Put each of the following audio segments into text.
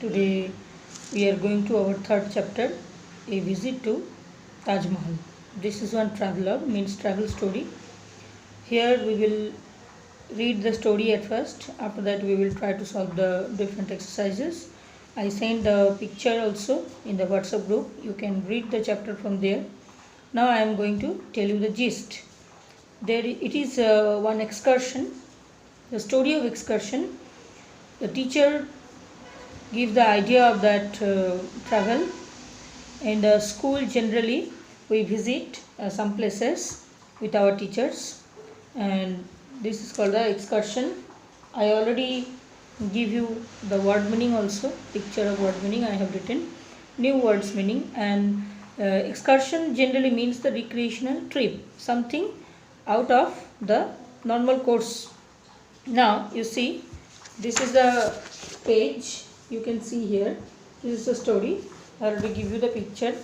Today we are going to our third chapter, a visit to Taj Mahal. This is one travelogue, means travel story. Here we will read the story at first. After that we will try to solve the different exercises. I sent the picture also in the WhatsApp group. You can read the chapter from there. Now I am going to tell you the gist. There it is one excursion. The story of excursion. The teacher give the idea of that travel. In the school generally we visit some places with our teachers, and this is called the excursion. I already give you the word meaning also, picture of word meaning I have written, new words meaning. And excursion generally means the recreational trip, something out of the normal course. Now you see, this is the page. You can see here, this is the story. I already give you the picture.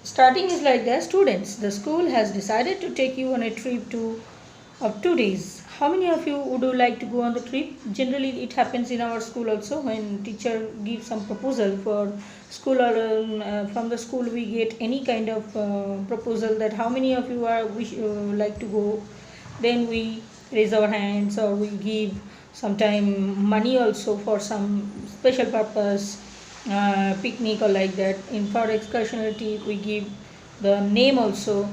Starting is like that. Students, the school has decided to take you on a trip of 2 days. How many of you would like to go on the trip? Generally it happens in our school also, when teacher gives some proposal for school, or from the school we get any kind of proposal that how many of you are like to go. Then we raise our hands, or we give sometime money also for some special purpose, picnic or like that. In for excursionality we give the name also,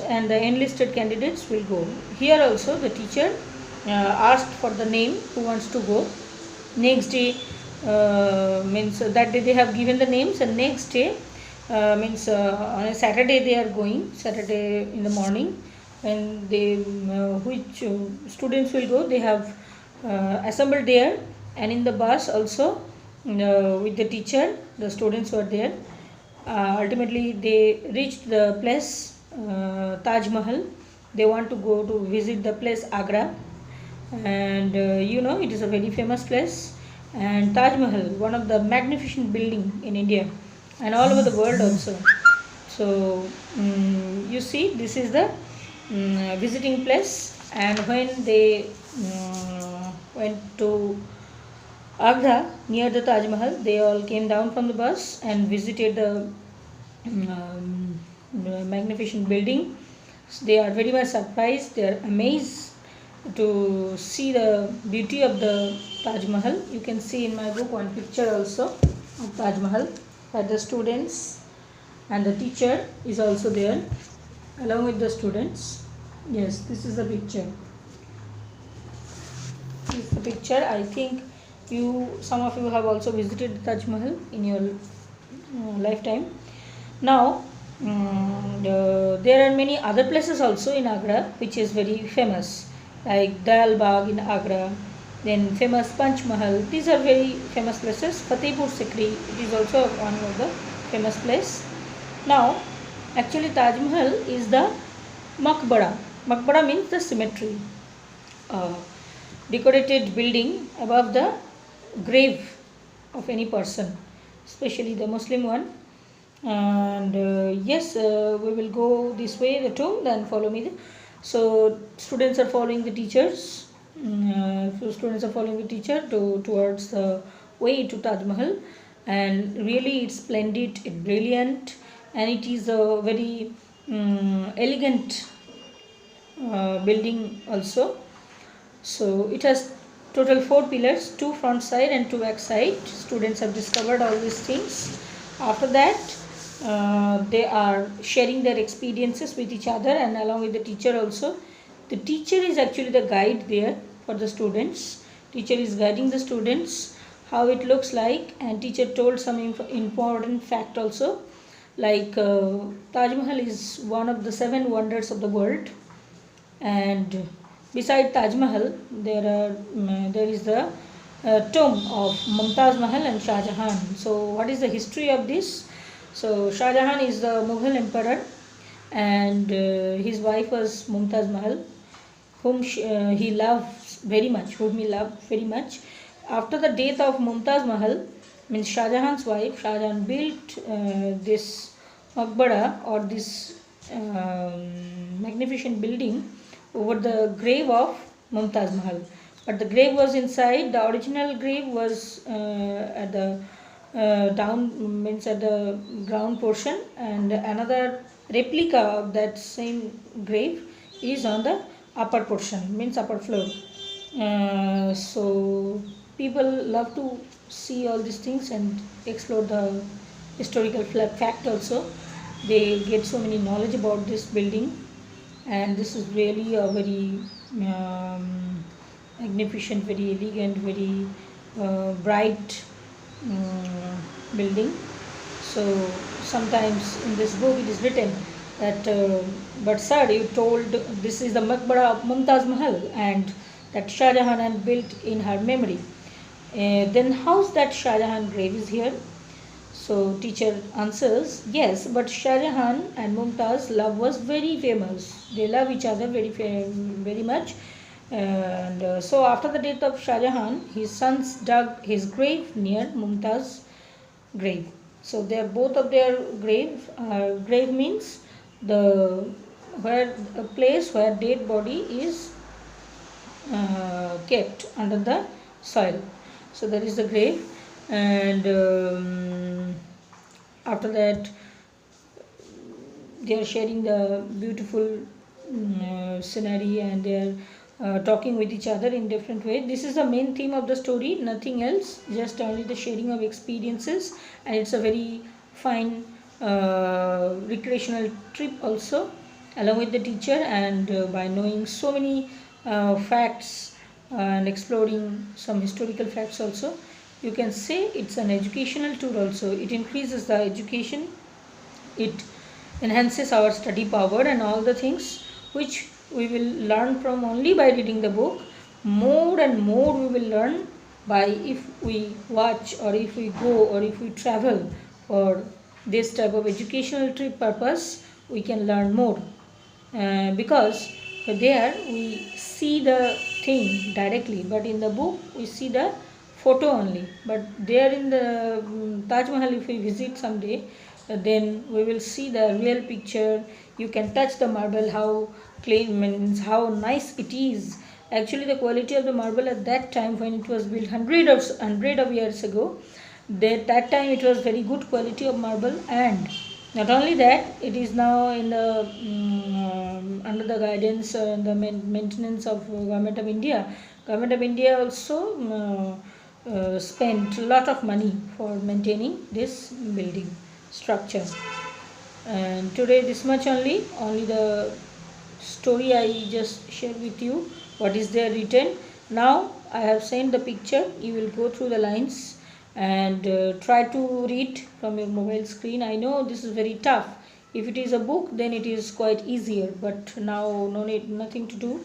and the enlisted candidates will go. Here also the teacher asked for the name who wants to go. Next day, means that day they have given the names, and next day means on a Saturday they are going, Saturday in the morning, when they which students will go, they have assembled there, and in the bus also with the teacher, the students were there. Ultimately they reached the place Taj Mahal. They want to go to visit the place Agra, and it is a very famous place. And Taj Mahal, one of the magnificent building in India and all over the world also. So you see, this is the visiting place. And when they went to Agra near the Taj Mahal, they all came down from the bus and visited the magnificent building. So they are very much surprised, they are amazed to see the beauty of the Taj Mahal. You can see in my book one picture also of Taj Mahal, where the students and the teacher is also there along with the students. Yes, this is the picture. This is the picture. I think some of you have also visited Taj Mahal in your lifetime. Now there are many other places also in Agra which is very famous, like Dal Bagh in Agra, then famous Panch Mahal. These are very famous places. Fatehpur Sikri, it is also one of the famous place. Now actually Taj Mahal is the Maqbara. Maqbara means the cemetery, decorated building above the grave of any person, especially the Muslim one. And yes, we will go this way, the tomb, then follow me. So students are following the teachers. So students are following the teacher towards the way to Taj Mahal, and really it's splendid, it's brilliant, and it is a very elegant building also. So it has total 4 pillars, 2 front side and 2 back side. Students have discovered all these things. After that they are sharing their experiences with each other and along with the teacher also. The teacher is actually the guide there for the students. Teacher is guiding the students how it looks like, and teacher told some important fact also, like Taj Mahal is one of the 7 wonders of the world, and beside Taj Mahal there is the tomb of Mumtaz Mahal and Shah Jahan. So what is the history of this? So Shah Jahan is the Mughal emperor, and his wife was Mumtaz Mahal, whom he loves very much, After the death of Mumtaz Mahal, means Shah Jahan's wife, Shah Jahan built this Maqbara, or this magnificent building over the grave of Mumtaz Mahal. But the grave was inside, the original grave was at the down, means at the ground portion, and another replica of that same grave is on the upper portion, means upper floor. So people love to see all these things and explore the historical fact also. They get so many knowledge about this building, and this is really a very magnificent, very elegant, very bright building. So sometimes in this book it is written that, but sir, you told this is the Maqbara of Mumtaz Mahal and that Shah Jahan had built in her memory. Then how's that Shah Jahan grave is here? So teacher answers, yes, but Shah Jahan and Mumtaz love was very famous. They love each other very much. And so after the death of Shah Jahan, his sons dug his grave near Mumtaz grave. So they are both of their grave. Grave means the where a place where dead body is kept under the soil. So that is the grave, and after that they are sharing the beautiful scenery, and they are talking with each other in different ways. This is the main theme of the story, nothing else, just only the sharing of experiences, and it's a very fine recreational trip also, along with the teacher, and by knowing so many facts and exploring some historical facts also, you can say it's an educational tour also. It increases the education, it enhances our study power, and all the things which we will learn from only by reading the book, more and more we will learn by if we watch, or if we go, or if we travel for this type of educational trip purpose, we can learn more, because there we see the thing directly, but in the book we see the photo only. But there in the Taj Mahal, if we visit someday, then we will see the real picture. You can touch the marble, how clean, means how nice it is. Actually the quality of the marble at that time, when it was built hundred of years ago, that time it was very good quality of marble. And not only that, it is now in the under the guidance and the maintenance of Government of India. Government of India also spent a lot of money for maintaining this building structure. And today this much only the story I just shared with you, what is there written. Now I have sent the picture, you will go through the lines and try to read from your mobile screen. I know this is very tough. If it is a book, then it is quite easier, but now nothing to do.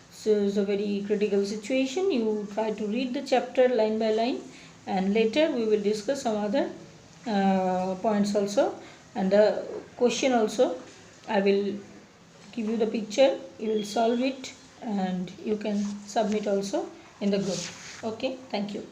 So it's a very critical situation. You try to read the chapter line by line, and later we will discuss some other points also, and the question also. I will give you the picture, you will solve it, and you can submit also in the group. Okay, thank you.